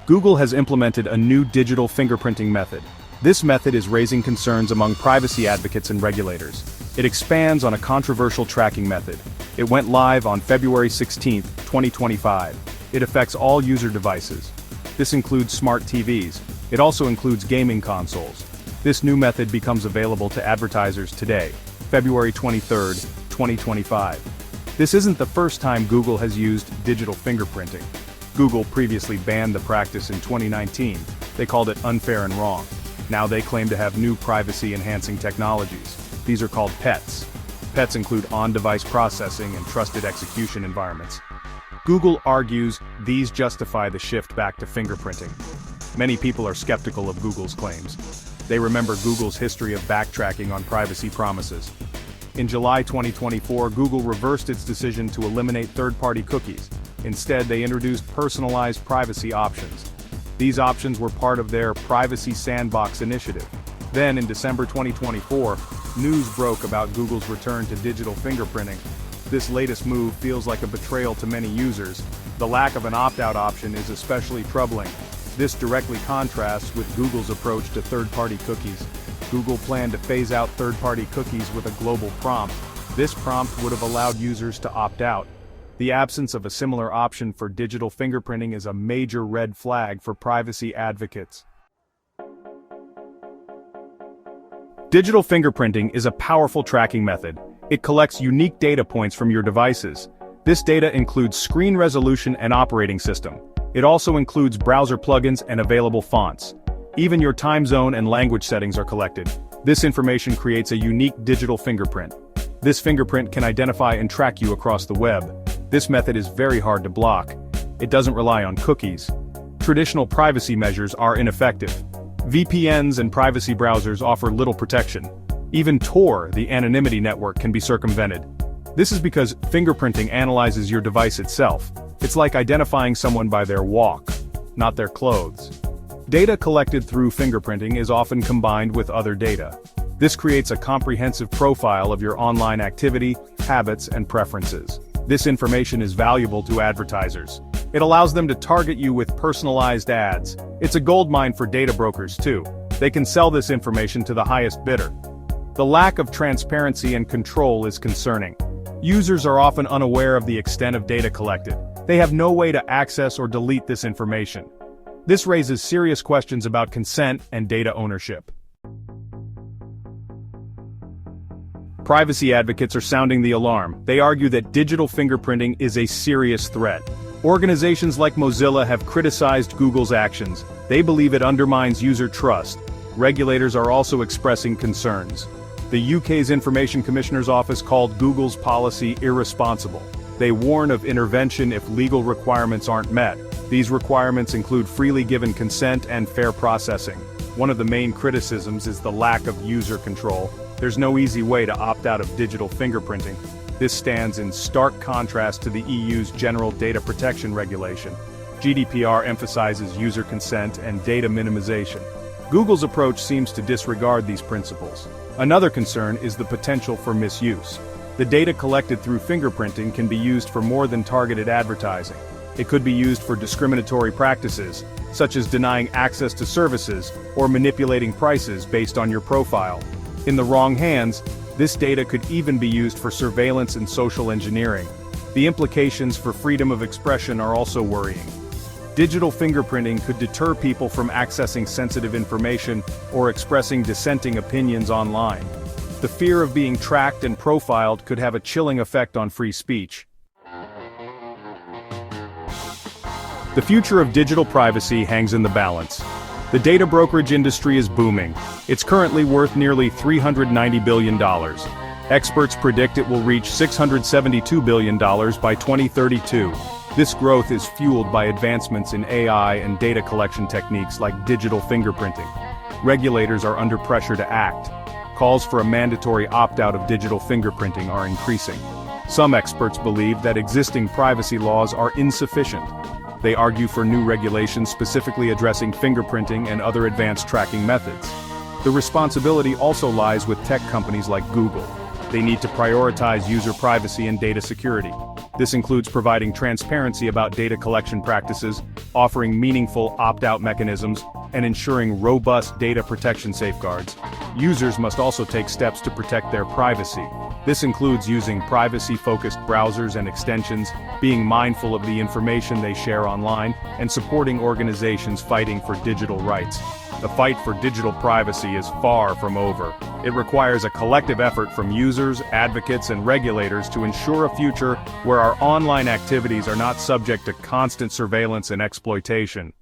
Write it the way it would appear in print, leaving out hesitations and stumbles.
Google has implemented a new digital fingerprinting method. This method is raising concerns among privacy advocates and regulators. It expands on a controversial tracking method. It went live on February 16, 2025. It affects all user devices. This includes smart TVs. It also includes gaming consoles. This new method becomes available to advertisers today, February 23, 2025. This isn't the first time Google has used digital fingerprinting. Google previously banned the practice in 2019. They called it unfair and wrong. Now they claim to have new privacy-enhancing technologies. These are called PETs. PETs include on-device processing and trusted execution environments. Google argues these justify the shift back to fingerprinting. Many people are skeptical of Google's claims. They remember Google's history of backtracking on privacy promises. In July 2024, Google reversed its decision to eliminate third-party cookies. Instead, they introduced personalized privacy options. These options were part of their Privacy Sandbox initiative. Then, in December 2024, news broke about Google's return to digital fingerprinting. This latest move feels like a betrayal to many users. The lack of an opt-out option is especially troubling. This directly contrasts with Google's approach to third-party cookies. Google planned to phase out third-party cookies with a global prompt. This prompt would have allowed users to opt out. The absence of a similar option for digital fingerprinting is a major red flag for privacy advocates. Digital fingerprinting is a powerful tracking method. It collects unique data points from your devices. This data includes screen resolution and operating system. It also includes browser plugins and available fonts. Even your time zone and language settings are collected. This information creates a unique digital fingerprint. This fingerprint can identify and track you across the web. This method is very hard to block. It doesn't rely on cookies. Traditional privacy measures are ineffective. VPNs and privacy browsers offer little protection. Even Tor, the anonymity network, can be circumvented. This is because fingerprinting analyzes your device itself. It's like identifying someone by their walk, not their clothes. Data collected through fingerprinting is often combined with other data. This creates a comprehensive profile of your online activity, habits, and preferences. This information is valuable to advertisers. It allows them to target you with personalized ads. It's a goldmine for data brokers too. They can sell this information to the highest bidder. The lack of transparency and control is concerning. Users are often unaware of the extent of data collected. They have no way to access or delete this information. This raises serious questions about consent and data ownership. Privacy advocates are sounding the alarm. They argue that digital fingerprinting is a serious threat. Organizations like Mozilla have criticized Google's actions. They believe it undermines user trust. Regulators are also expressing concerns. The UK's Information Commissioner's Office called Google's policy irresponsible. They warn of intervention if legal requirements aren't met. These requirements include freely given consent and fair processing. One of the main criticisms is the lack of user control. There's no easy way to opt out of digital fingerprinting. This stands in stark contrast to the EU's General Data Protection Regulation. GDPR emphasizes user consent and data minimization. Google's approach seems to disregard these principles. Another concern is the potential for misuse. The data collected through fingerprinting can be used for more than targeted advertising. It could be used for discriminatory practices, such as denying access to services or manipulating prices based on your profile. In the wrong hands, this data could even be used for surveillance and social engineering. The implications for freedom of expression are also worrying. Digital fingerprinting could deter people from accessing sensitive information or expressing dissenting opinions online. The fear of being tracked and profiled could have a chilling effect on free speech. The future of digital privacy hangs in the balance. The data brokerage industry is booming. It's currently worth nearly $390 billion. Experts predict it will reach $672 billion by 2032. This growth is fueled by advancements in AI and data collection techniques like digital fingerprinting. Regulators are under pressure to act. Calls for a mandatory opt-out of digital fingerprinting are increasing. Some experts believe that existing privacy laws are insufficient. They argue for new regulations specifically addressing fingerprinting and other advanced tracking methods. The responsibility also lies with tech companies like Google. They need to prioritize user privacy and data security. This includes providing transparency about data collection practices, offering meaningful opt-out mechanisms, and ensuring robust data protection safeguards. Users must also take steps to protect their privacy. This includes using privacy-focused browsers and extensions, being mindful of the information they share online, and supporting organizations fighting for digital rights. The fight for digital privacy is far from over. It requires a collective effort from users, advocates, and regulators to ensure a future where our online activities are not subject to constant surveillance and exploitation.